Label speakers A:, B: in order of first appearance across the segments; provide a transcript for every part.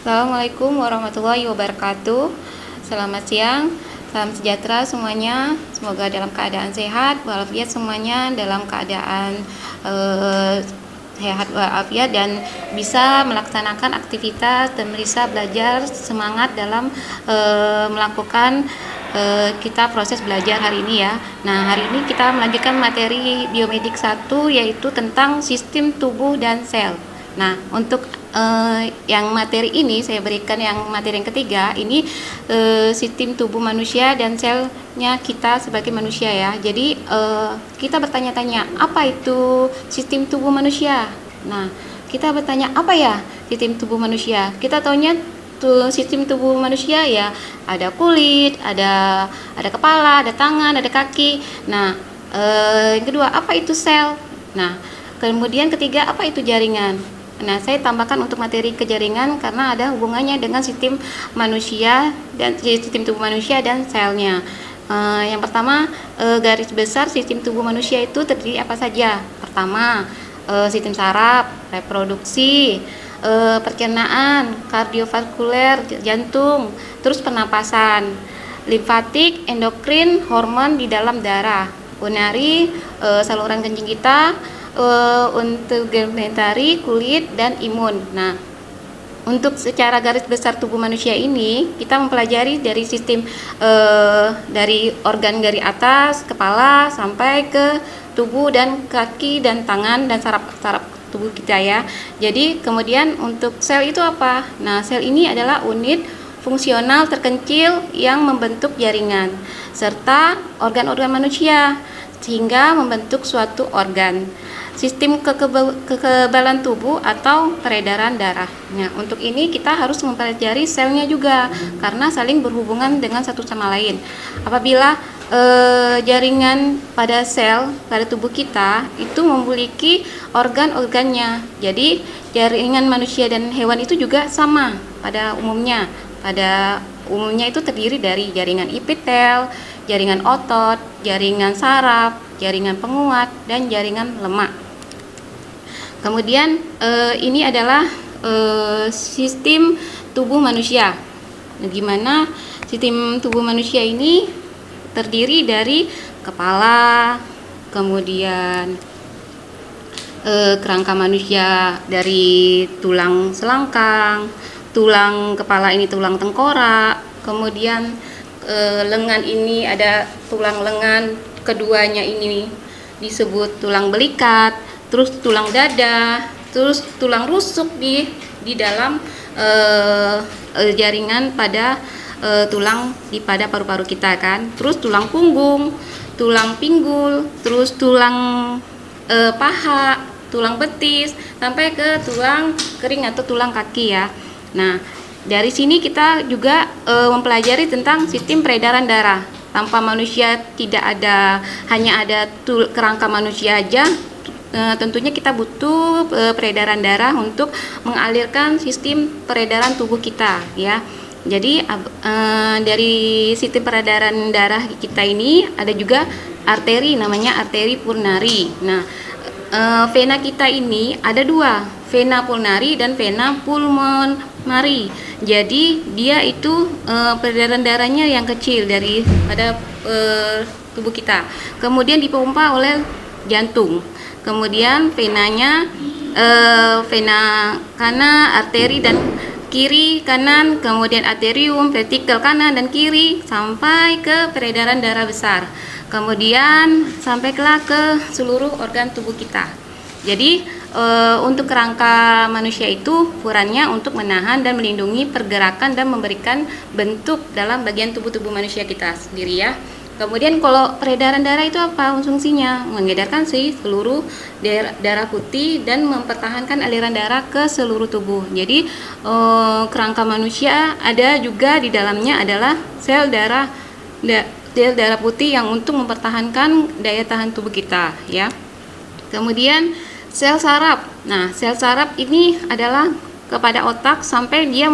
A: Assalamualaikum warahmatullahi wabarakatuh. Selamat siang, salam sejahtera semuanya. Semoga dalam keadaan sehat walafiat, semuanya dalam keadaan sehat walafiat dan bisa melaksanakan aktivitas dan bisa belajar semangat dalam melakukan kita proses belajar hari ini ya. Nah, hari ini kita melanjutkan materi biomedik 1, yaitu tentang sistem tubuh dan sel. Nah, untuk yang materi ini saya berikan yang materi yang ketiga ini, sistem tubuh manusia dan selnya kita sebagai manusia ya. Jadi kita bertanya-tanya, apa itu sistem tubuh manusia? Nah, kita bertanya, apa ya sistem tubuh manusia? Kita taunya sistem tubuh manusia ya, ada kulit, ada kepala, ada tangan, ada kaki. Nah, yang kedua, apa itu sel? Nah, kemudian ketiga, apa itu jaringan? Nah, saya tambahkan untuk materi kejaringan karena ada hubungannya dengan sistem manusia dan sistem tubuh manusia dan selnya. Yang pertama, garis besar sistem tubuh manusia itu terdiri apa saja? Pertama, sistem saraf, reproduksi, pencernaan, kardiovaskuler, jantung, terus pernapasan, limfatik, endokrin, hormon di dalam darah, urinari, saluran kencing kita, untuk genitari, kulit, dan imun. Nah, untuk secara garis besar tubuh manusia ini kita mempelajari dari sistem dari organ dari atas kepala sampai ke tubuh dan kaki dan tangan dan saraf-saraf tubuh kita ya. Jadi kemudian untuk sel itu apa? Nah, sel ini adalah unit fungsional terkecil yang membentuk jaringan serta organ-organ manusia sehingga membentuk suatu organ. Sistem kekebalan tubuh atau peredaran darah. Nah, untuk ini kita harus mempelajari selnya juga karena saling berhubungan dengan satu sama lain. Apabila jaringan pada sel pada tubuh kita itu memiliki organ-organnya. Jadi jaringan manusia dan hewan itu juga sama pada umumnya. Pada umumnya itu terdiri dari jaringan epitel, jaringan otot, jaringan saraf, jaringan penguat, dan jaringan lemak. Kemudian ini adalah sistem tubuh manusia. Gimana sistem tubuh manusia ini terdiri dari kepala, kemudian kerangka manusia dari tulang selangkang, tulang kepala ini tulang tengkorak, kemudian lengan ini ada tulang lengan keduanya ini disebut tulang belikat, terus tulang dada, terus tulang rusuk di dalam jaringan pada tulang pada paru-paru kita kan, terus tulang punggung, tulang pinggul, terus tulang paha, tulang betis, sampai ke tulang kering atau tulang kaki ya. Nah, dari sini kita juga mempelajari tentang sistem peredaran darah. Tanpa manusia tidak ada, hanya ada kerangka manusia aja. Tentunya kita butuh peredaran darah untuk mengalirkan sistem peredaran tubuh kita ya. Jadi dari sistem peredaran darah kita ini ada juga arteri, namanya arteri pulmonari. Nah, vena kita ini ada dua, vena pulmonari dan vena pulmonari. Jadi dia itu peredaran darahnya yang kecil dari pada tubuh kita. Kemudian dipompa oleh jantung. Kemudian venanya vena kanan, arteri dan kiri kanan, kemudian arterium, ventrikel kanan dan kiri sampai ke peredaran darah besar. Kemudian sampailah ke seluruh organ tubuh kita. Jadi untuk kerangka manusia itu perannya untuk menahan dan melindungi pergerakan dan memberikan bentuk dalam bagian tubuh manusia kita sendiri ya. Kemudian kalau peredaran darah itu apa fungsinya? Mengedarkan seluruh darah putih dan mempertahankan aliran darah ke seluruh tubuh. Jadi kerangka manusia ada juga di dalamnya adalah sel darah putih yang untuk mempertahankan daya tahan tubuh kita ya. Kemudian sel saraf. Nah, sel saraf ini adalah kepada otak sampai dia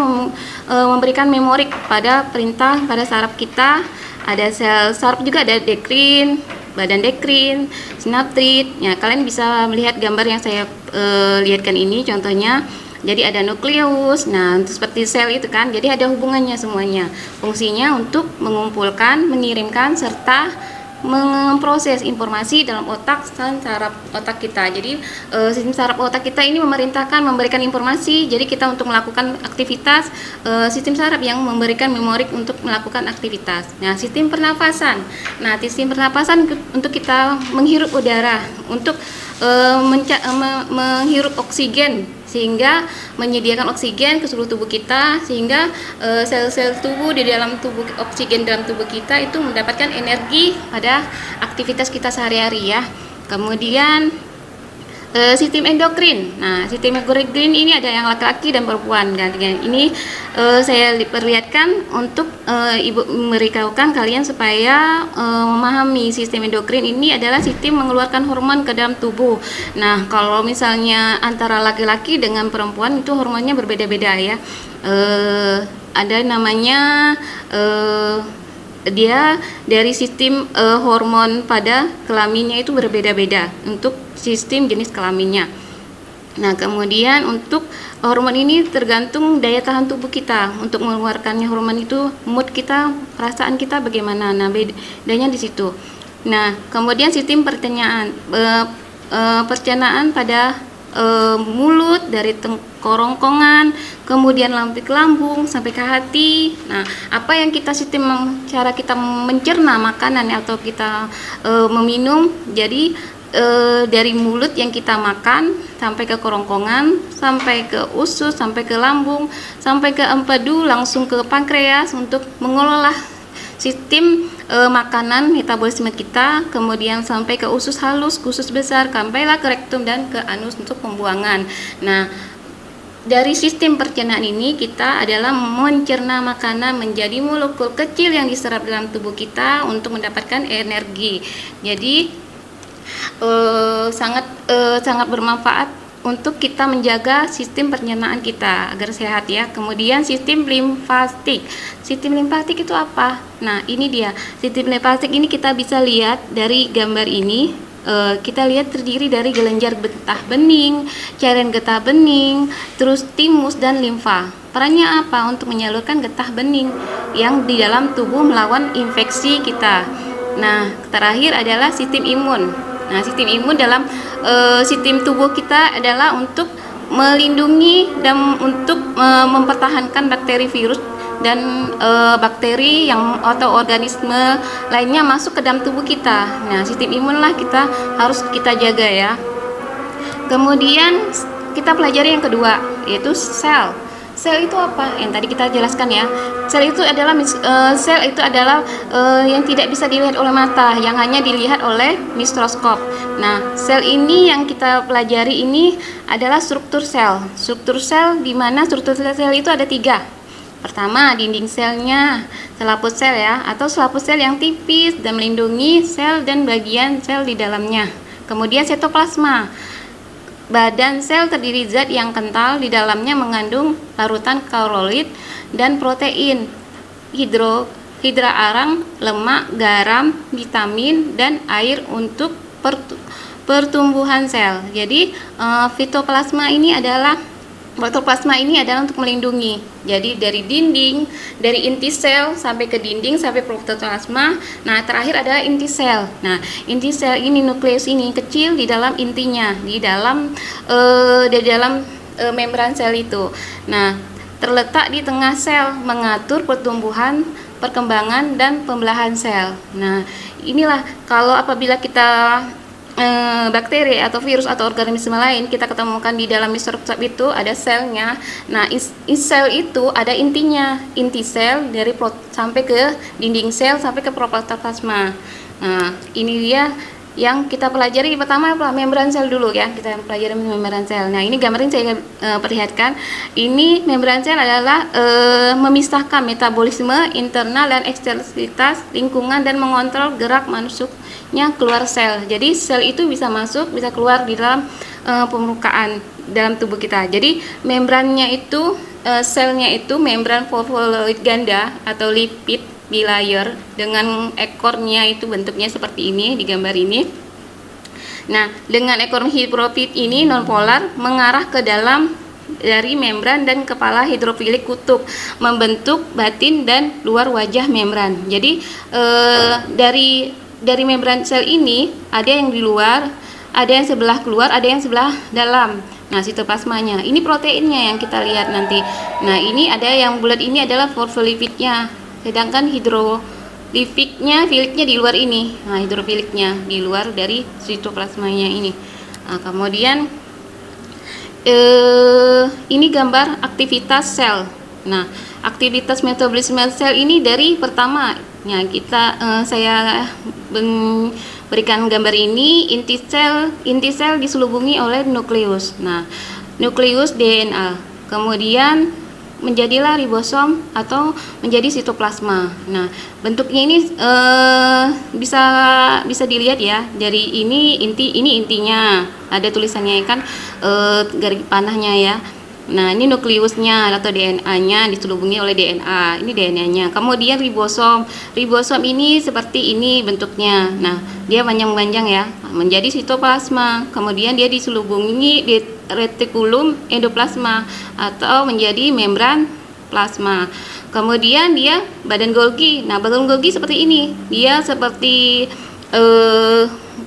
A: memberikan memori pada perintah pada saraf kita. Ada sel saraf juga, ada dekrin, badan dekrin, sinaptrid. Ya, kalian bisa melihat gambar yang saya lihatkan ini. Contohnya Jadi ada nukleus, nah seperti sel itu kan, jadi ada hubungannya semuanya. Fungsinya untuk mengumpulkan, mengirimkan, serta memproses informasi dalam otak dan saraf otak kita. Jadi sistem saraf otak kita ini memerintahkan memberikan informasi. Jadi kita untuk melakukan aktivitas, sistem saraf yang memberikan memori untuk melakukan aktivitas. Nah, sistem pernafasan. Nah, sistem pernafasan untuk kita menghirup udara, untuk menghirup oksigen, sehingga menyediakan oksigen ke seluruh tubuh kita, sehingga sel-sel tubuh di dalam tubuh, oksigen dalam tubuh kita itu mendapatkan energi pada aktivitas kita sehari-hari ya. Kemudian sistem endokrin. Nah, sistem endokrin ini ada yang laki-laki dan perempuan. Dan ini saya perlihatkan untuk Ibu memberitahukan kalian supaya memahami sistem endokrin ini adalah sistem mengeluarkan hormon ke dalam tubuh. Nah, kalau misalnya antara laki-laki dengan perempuan itu hormonnya berbeda-beda ya. Ada namanya dia dari sistem hormon pada kelaminnya itu berbeda-beda untuk sistem jenis kelaminnya. Nah, kemudian untuk hormon ini tergantung daya tahan tubuh kita untuk mengeluarkannya hormon itu, mood kita, perasaan kita bagaimana. Nah, bedanya di situ. Nah, kemudian sistem pencernaan pada mulut, dari kerongkongan, kemudian sampai ke lambung, sampai ke hati. Nah, apa yang kita cara kita mencerna makanan atau kita meminum, jadi dari mulut yang kita makan sampai ke kerongkongan, sampai ke usus, sampai ke lambung, sampai ke empedu, langsung ke pankreas untuk mengelola sistem makanan metabolisme kita, kemudian sampai ke usus halus, ke usus besar, sampailah ke rektum dan ke anus untuk pembuangan. Nah, dari sistem pencernaan ini kita adalah mencerna makanan menjadi molekul kecil yang diserap dalam tubuh kita untuk mendapatkan energi. Jadi sangat bermanfaat untuk kita menjaga sistem pencernaan kita agar sehat ya. Kemudian sistem limfatik. Sistem limfatik itu apa? Nah, ini dia. Sistem limfatik ini kita bisa lihat dari gambar ini. Kita lihat terdiri dari kelenjar getah bening, cairan getah bening, terus timus dan limfa. Perannya apa? Untuk menyalurkan getah bening yang di dalam tubuh melawan infeksi kita. Nah, terakhir adalah sistem imun. Nah, sistem imun dalam sistem tubuh kita adalah untuk melindungi dan untuk mempertahankan bakteri, virus dan bakteri yang atau organisme lainnya masuk ke dalam tubuh kita. Nah, sistem imunlah kita harus kita jaga ya. Kemudian kita pelajari yang kedua, yaitu sel. Sel itu apa? Yang tadi kita jelaskan ya. Sel itu adalah yang tidak bisa dilihat oleh mata, yang hanya dilihat oleh mikroskop. Nah, sel ini yang kita pelajari ini adalah struktur sel. Struktur sel di mana struktur sel itu ada 3. Pertama, dinding selnya, selaput sel ya, atau selaput sel yang tipis dan melindungi sel dan bagian sel di dalamnya. Kemudian sitoplasma. Badan sel terdiri zat yang kental, di dalamnya mengandung larutan kaloid dan protein, hidra arang, lemak, garam, vitamin, dan air untuk pertumbuhan sel. Jadi fitoplasma ini adalah untuk melindungi. Jadi dari dinding, dari inti sel sampai ke dinding sampai protoplasma. Nah, terakhir adalah inti sel. Nah, inti sel ini, nukleus ini kecil di dalam intinya, di dalam membran sel itu. Nah, terletak di tengah sel, mengatur pertumbuhan, perkembangan dan pembelahan sel. Nah, inilah kalau apabila kita bakteri atau virus atau organisme lain kita ketemukan di dalam mikroskop itu ada selnya. Nah, sel itu ada intinya, inti sel dari sampai ke dinding sel sampai ke protoplasma. Nah, ini dia yang kita pelajari. Pertama membran sel dulu ya, kita pelajari membran sel. Nah, ini gambarnya saya perlihatkan. Ini membran sel adalah memisahkan metabolisme internal dan eksternalitas lingkungan dan mengontrol gerak masuknya keluar sel. Jadi sel itu bisa masuk, bisa keluar di dalam permukaan dalam tubuh kita. Jadi membrannya itu, selnya itu membran fosfolipiid ganda atau lipid bilayer dengan ekornya itu bentuknya seperti ini di gambar ini. Nah, dengan ekor hidrofit ini nonpolar mengarah ke dalam dari membran dan kepala hidrofilik kutub, membentuk batin dan luar wajah membran. Jadi dari membran sel ini ada yang di luar, ada yang sebelah keluar, ada yang sebelah dalam. Nah, sitoplasmanya ini proteinnya yang kita lihat nanti. Nah, ini ada yang bulat, ini adalah fosfolipidnya, sedangkan hidrolifiknya, filiknya di luar ini. Nah, hidrofiliknya di luar dari sitoplasmanya ini. Nah, kemudian ini gambar aktivitas sel. Nah, aktivitas metabolisme sel ini dari pertama, ya saya berikan gambar ini, inti sel diselubungi oleh nukleus. Nah, nukleus DNA, kemudian menjadilah ribosom atau menjadi sitoplasma. Nah, bentuknya ini bisa dilihat ya, dari ini intinya, ada tulisannya kan, garis panahnya ya. Nah, ini nukleusnya atau DNA-nya diselubungi oleh DNA. Ini DNA-nya. Kemudian ribosom. Ribosom ini seperti ini bentuknya. Nah, dia panjang-panjang ya, menjadi sitoplasma. Kemudian dia diselubungi di retikulum endoplasma atau menjadi membran plasma. Kemudian dia badan Golgi. Nah, badan Golgi seperti ini. Dia seperti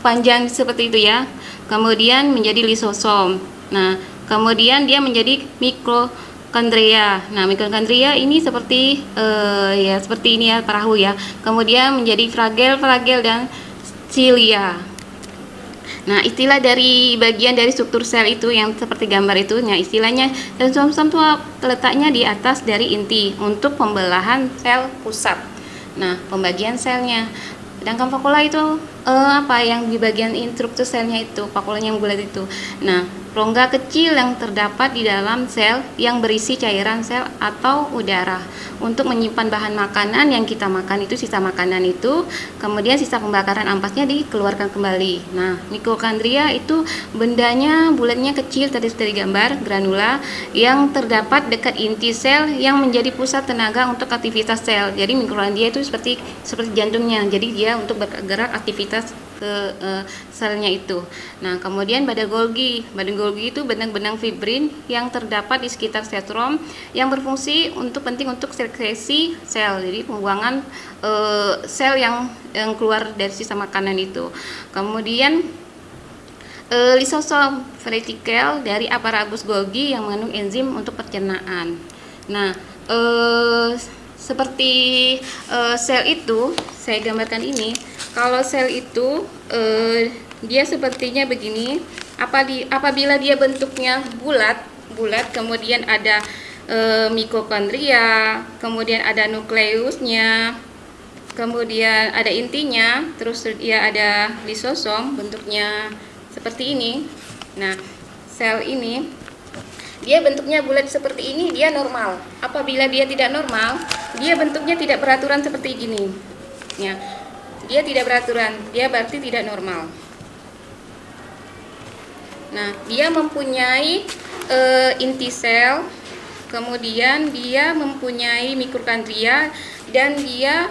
A: panjang seperti itu ya. Kemudian menjadi lisosom. Nah, kemudian dia menjadi mitokondria. Nah, mitokondria ini seperti ya seperti ini ya, perahu ya. Kemudian menjadi flagel dan cilia. Nah, istilah dari bagian dari struktur sel itu yang seperti gambar itu, nah istilahnya ribosom itu letaknya di atas dari inti untuk pembelahan sel pusat. Nah, pembagian selnya. Sedangkan vakuola itu apa yang di bagian struktur selnya itu, vakuola yang bulat itu. Nah, rongga kecil yang terdapat di dalam sel yang berisi cairan sel atau udara untuk menyimpan bahan makanan yang kita makan itu, sisa makanan itu, kemudian sisa pembakaran ampasnya dikeluarkan kembali. Nah, mitokondria itu bendanya bulatnya kecil tadi dari gambar granula yang terdapat dekat inti sel yang menjadi pusat tenaga untuk aktivitas sel. Jadi mitokondria itu seperti jantungnya. Jadi dia untuk bergerak aktivitas ke selnya itu. Nah, kemudian badan Golgi itu benang-benang fibrin yang terdapat di sekitar sentrom yang berfungsi penting untuk sekresi sel. Jadi pembuangan sel yang keluar dari sisa makanan itu. Kemudian lisosom vertikal dari aparatus Golgi yang mengandung enzim untuk pencernaan. Nah, seperti sel itu saya gambarkan ini. Kalau sel itu dia sepertinya begini. Apabila dia bentuknya bulat, kemudian ada mitokondria, kemudian ada nukleusnya, kemudian ada intinya, terus dia ada lisosom bentuknya seperti ini. Nah, sel ini dia bentuknya bulat seperti ini, dia normal. Apabila dia tidak normal, dia bentuknya tidak beraturan seperti gini. Ya. Dia tidak beraturan, dia berarti tidak normal. Nah, dia mempunyai inti sel, kemudian dia mempunyai mitokondria, dan dia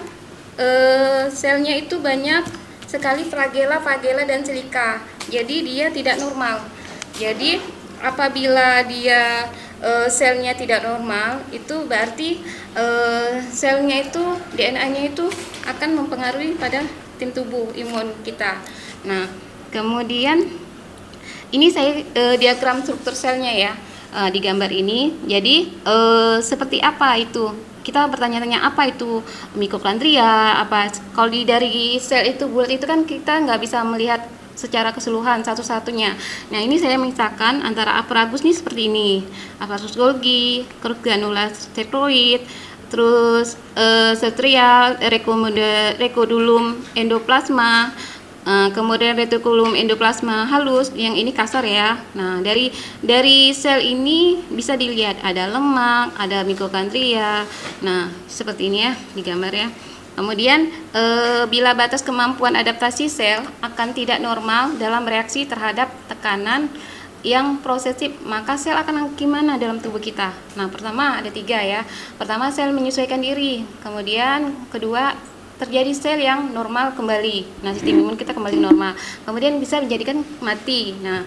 A: selnya itu banyak sekali flagela dan silika. Jadi dia tidak normal. Jadi apabila dia selnya tidak normal, itu berarti selnya itu, DNA-nya itu akan mempengaruhi pada tim tubuh imun kita. Nah, kemudian ini saya diagram struktur selnya ya di gambar ini. Jadi seperti apa itu? Kita bertanya-tanya apa itu mitokondria? Kalau dari sel itu bulat itu kan kita nggak bisa melihat secara keseluruhan satu-satunya. Nah, ini saya misalkan antara aparatus nih seperti ini. Aparatus Golgi, granulocytoid, terus serial, retikulum endoplasma, kemudian retikulum endoplasma halus, yang ini kasar ya. Nah, dari sel ini bisa dilihat ada lemak, ada mitokondria. Nah, seperti ini ya di gambar ya. Kemudian bila batas kemampuan adaptasi sel akan tidak normal dalam reaksi terhadap tekanan yang prosesif, maka sel akan gimana dalam tubuh kita? Nah, pertama ada 3 ya. Pertama, sel menyesuaikan diri. Kemudian kedua, terjadi sel yang normal kembali. Nah, sistem imun kita kembali normal. Kemudian bisa menjadikan mati. Nah,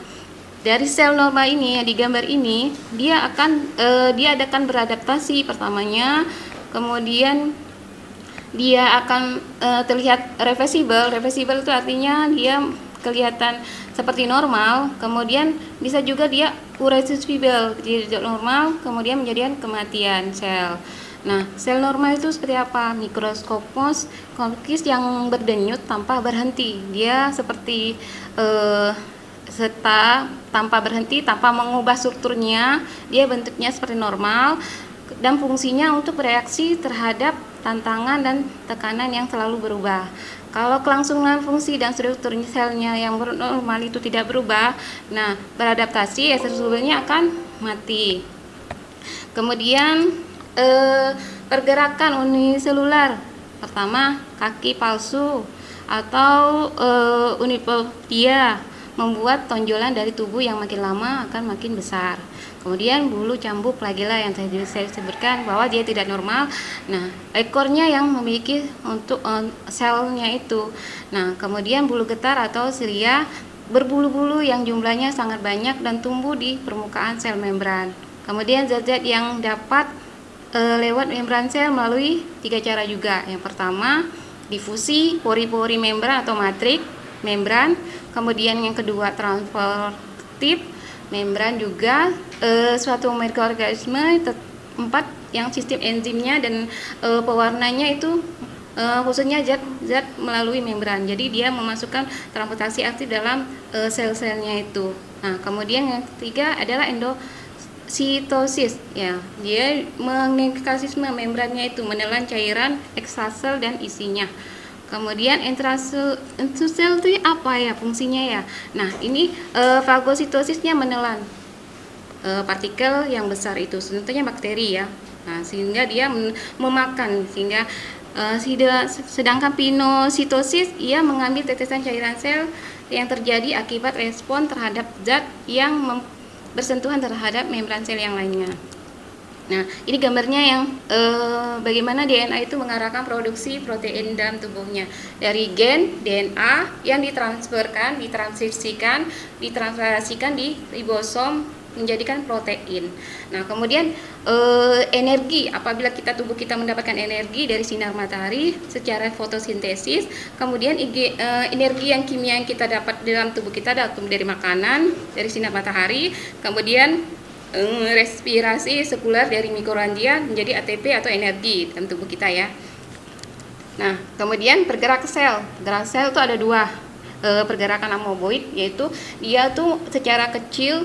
A: dari sel normal ini yang digambar ini, dia akan beradaptasi pertamanya, kemudian dia akan terlihat reversible. Reversible itu artinya dia kelihatan seperti normal, kemudian bisa juga dia irreversible, jadi normal, kemudian menjadikan kematian sel. Nah, sel normal itu seperti apa? Mikroskopos konkis yang berdenyut tanpa berhenti. Dia seperti serta tanpa berhenti, tanpa mengubah strukturnya, dia bentuknya seperti normal dan fungsinya untuk bereaksi terhadap tantangan dan tekanan yang selalu berubah. Kalau kelangsungan fungsi dan struktur selnya yang normal itu tidak berubah, nah beradaptasi, irreversible-nya akan mati. Kemudian pergerakan uniselular, pertama kaki palsu atau unipodia, membuat tonjolan dari tubuh yang makin lama akan makin besar. Kemudian bulu cambuk flagella yang saya sebutkan bahwa dia tidak normal. Nah, ekornya yang memiliki untuk selnya itu. Nah, kemudian bulu getar atau silia berbulu-bulu yang jumlahnya sangat banyak dan tumbuh di permukaan sel membran. Kemudian zat-zat yang dapat lewat membran sel melalui 3 cara juga. Yang pertama, difusi pori-pori membran atau matriks membran. Kemudian yang kedua, transportif membran juga suatu mikroorganisme. 4 yang sistem enzimnya dan pewarnanya itu khususnya zat melalui membran. Jadi dia memasukkan transportasi aktif dalam sel-selnya itu. Nah, kemudian yang ketiga adalah endositosis, ya, dia mengekalisme membrannya itu, menelan cairan ekstrasel dan isinya. Kemudian intrasel itu apa ya fungsinya ya? Nah, ini fagositosisnya menelan partikel yang besar itu, tentunya bakteri ya. Nah, sehingga dia memakan, sehingga sedangkan pinositosis ia mengambil tetesan cairan sel yang terjadi akibat respon terhadap zat yang bersentuhan terhadap membran sel yang lainnya. Nah, ini gambarnya yang bagaimana DNA itu mengarahkan produksi protein dalam tubuhnya dari gen DNA yang ditransferkan, ditranskripsikan, ditranslasikan di ribosom menjadikan protein. Nah, kemudian energi, apabila tubuh kita mendapatkan energi dari sinar matahari secara fotosintesis, kemudian energi yang kimia yang kita dapat dalam tubuh kita dari makanan, dari sinar matahari, kemudian respirasi sekuler dari mikrorandia menjadi ATP atau energi dalam tubuh kita ya. Nah, kemudian bergerak sel. Bergerak sel itu ada 2 pergerakan amoeboid, yaitu dia tuh secara kecil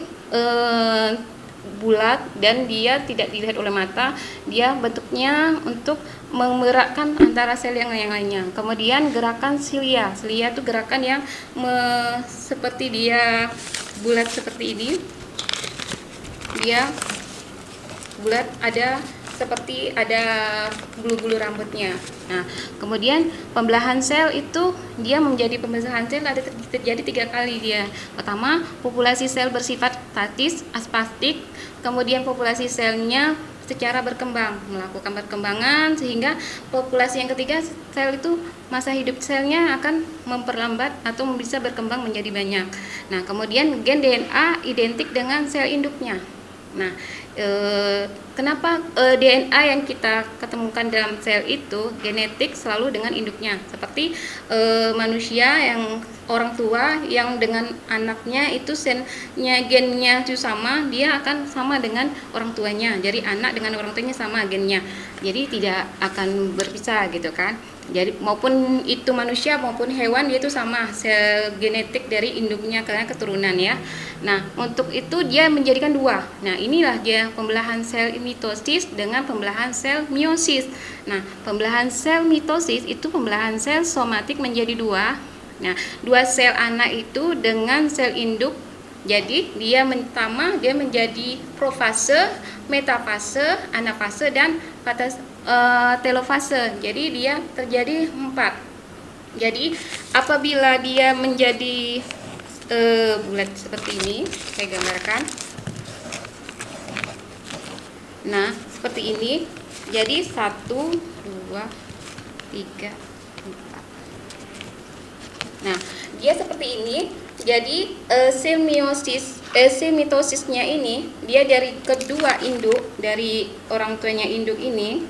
A: bulat dan dia tidak dilihat oleh mata. Dia bentuknya untuk menggerakkan antara sel yang lainnya. Kemudian gerakan silia. Silia itu gerakan yang seperti dia bulat seperti ini. Dia bulat, seperti ada bulu-bulu rambutnya. Nah, kemudian pembelahan sel itu dia menjadi pembelahan sel ada terjadi 3 kali dia. Pertama, populasi sel bersifat statis, aspastik. Kemudian populasi selnya secara berkembang, melakukan perkembangan, sehingga populasi yang ketiga sel itu masa hidup selnya akan memperlambat atau bisa berkembang menjadi banyak. Nah, kemudian gen DNA identik dengan sel induknya. Nah, kenapa DNA yang kita ketemukan dalam sel itu genetik selalu dengan induknya, seperti manusia yang orang tua yang dengan anaknya itu gennya itu sama, dia akan sama dengan orang tuanya. Jadi anak dengan orang tuanya sama gennya, jadi tidak akan berpisah gitu kan. Jadi maupun itu manusia maupun hewan, dia itu sama sel genetik dari induknya karena keturunan ya. Nah, untuk itu dia menjadikan 2. Nah, inilah dia pembelahan sel mitosis dengan pembelahan sel meiosis. Nah, pembelahan sel mitosis itu pembelahan sel somatik menjadi 2. Nah, 2 sel anak itu dengan sel induk. Jadi dia menjadi profase, metafase, anafase dan telofase. Jadi dia terjadi 4. Jadi apabila dia menjadi bulat seperti ini, saya gambarkan. Nah, seperti ini. Jadi 1, 2, 3, 4. Nah, dia seperti ini. Jadi sel mitosisnya ini dia dari kedua induk, dari orang tuanya induk ini.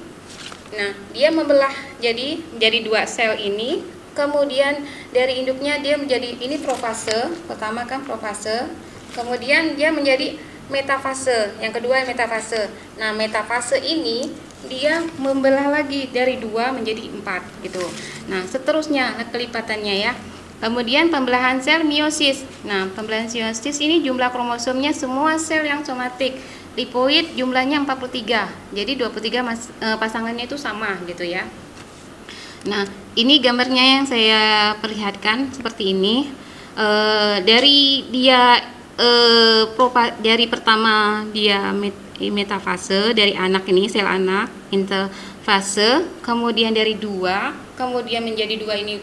A: Nah, dia membelah jadi dua sel ini. Kemudian dari induknya dia menjadi ini profase. Pertama kan profase. Kemudian dia menjadi metafase. Yang kedua metafase. Nah, metafase ini dia membelah lagi dari 2 menjadi 4 gitu. Nah, seterusnya kelipatannya ya. Kemudian pembelahan sel meiosis. Nah, pembelahan meiosis ini jumlah kromosomnya semua sel yang somatik. Lipoid jumlahnya 43. Jadi 23 pasangannya itu sama gitu ya. Nah, ini gambarnya yang saya perlihatkan seperti ini. Dari pertama dia metafase dari anak ini, sel anak, interfase, kemudian dari 2, kemudian menjadi 2 ini,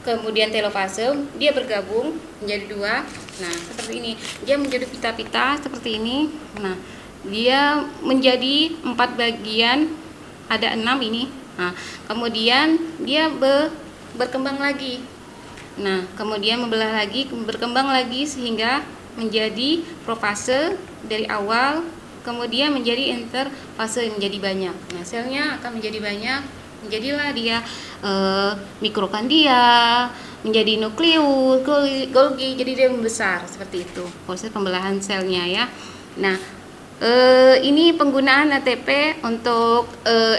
A: kemudian telofase, dia bergabung menjadi 2. Nah, seperti ini. Dia menjadi pita-pita seperti ini. Nah, dia menjadi 4 bagian, ada 6 ini. Nah, kemudian dia berkembang lagi. Nah, kemudian membelah lagi, berkembang lagi sehingga menjadi profase dari awal, kemudian menjadi interfase, menjadi banyak. Nah, selnya akan menjadi banyak, menjadilah dia mikrokandia, menjadi nukleus, Golgi, jadi dia membesar seperti itu proses pembelahan selnya ya. Nah, ini penggunaan ATP untuk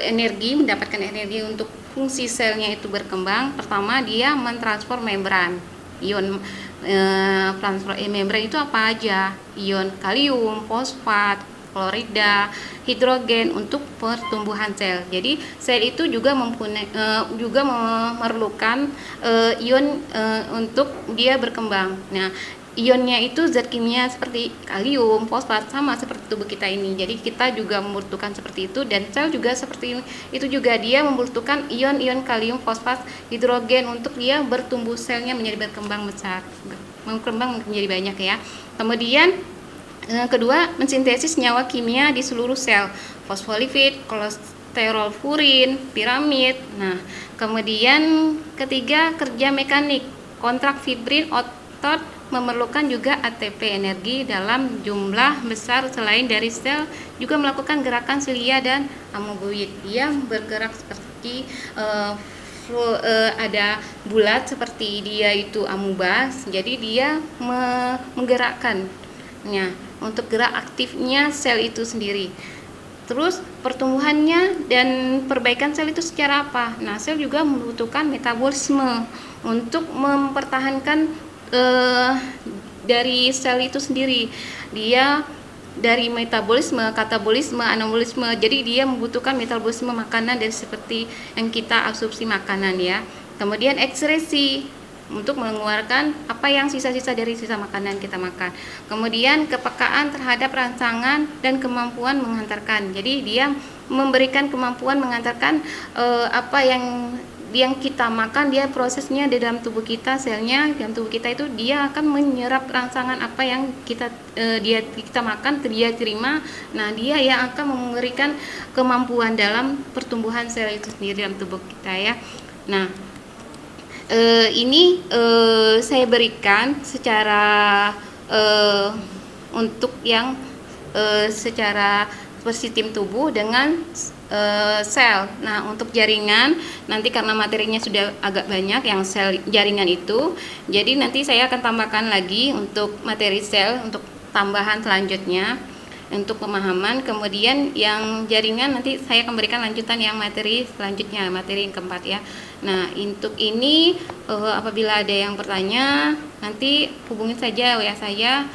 A: energi, mendapatkan energi untuk fungsi selnya itu berkembang. Pertama, dia mentransfer membran. Ion transfer membran itu apa aja? Ion kalium, fosfat, klorida, hidrogen untuk pertumbuhan sel. Jadi sel itu juga memerlukan ion untuk dia berkembang. Nah, ionnya itu zat kimia seperti kalium, fosfat, sama seperti tubuh kita ini. Jadi kita juga membutuhkan seperti itu, dan sel juga seperti itu juga, dia membutuhkan ion-ion kalium, fosfat, hidrogen untuk dia bertumbuh, selnya menjadi berkembang besar, berkembang menjadi banyak ya. Kemudian kedua, mensintesis nyawa kimia di seluruh sel, fosfolipid, kolesterol, furin, piramid. Nah, kemudian ketiga, kerja mekanik, kontrak fibrin otot memerlukan juga ATP, energi dalam jumlah besar. Selain dari sel, juga melakukan gerakan silia dan amoeboid. Dia bergerak seperti ada bulat seperti dia itu amuba, jadi dia menggerakkan. Nah, untuk gerak aktifnya sel itu sendiri. Terus pertumbuhannya dan perbaikan sel itu secara apa? Nah, sel juga membutuhkan metabolisme untuk mempertahankan dari sel itu sendiri. Dia dari metabolisme, katabolisme, anabolisme. Jadi dia membutuhkan metabolisme makanan dan seperti yang kita absorpsi makanan ya. Kemudian ekskresi untuk mengeluarkan apa yang sisa-sisa dari sisa makanan kita makan. Kemudian kepekaan terhadap rangsangan dan kemampuan menghantarkan. Jadi dia memberikan kemampuan menghantarkan apa yang kita makan, dia prosesnya di dalam tubuh kita, selnya dalam tubuh kita itu dia akan menyerap rangsangan apa yang kita makan, dia terima. Nah, dia yang akan memberikan kemampuan dalam pertumbuhan sel itu sendiri dalam tubuh kita ya. Nah, ini saya berikan secara untuk yang secara sistem tubuh dengan sel. Nah, untuk jaringan nanti karena materinya sudah agak banyak yang sel jaringan itu, jadi nanti saya akan tambahkan lagi untuk materi sel untuk tambahan selanjutnya untuk pemahaman. Kemudian yang jaringan nanti saya akan berikan lanjutan yang materi selanjutnya, materi yang keempat ya. Nah, untuk ini apabila ada yang bertanya nanti hubungi saja WA saya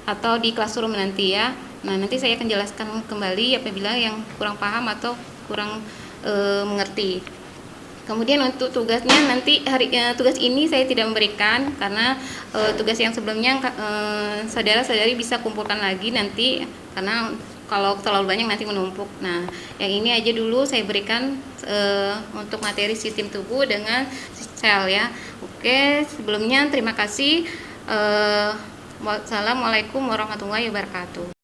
A: atau di classroom nanti ya. Nah, nanti saya akan jelaskan kembali apabila yang kurang paham atau kurang mengerti. Kemudian untuk tugasnya nanti tugas ini saya tidak memberikan karena tugas yang sebelumnya saudara-saudari bisa kumpulkan lagi nanti, karena kalau terlalu banyak nanti menumpuk. Nah, yang ini aja dulu saya berikan untuk materi sistem tubuh dengan sel ya. Oke, sebelumnya terima kasih. Wassalamualaikum warahmatullahi wabarakatuh.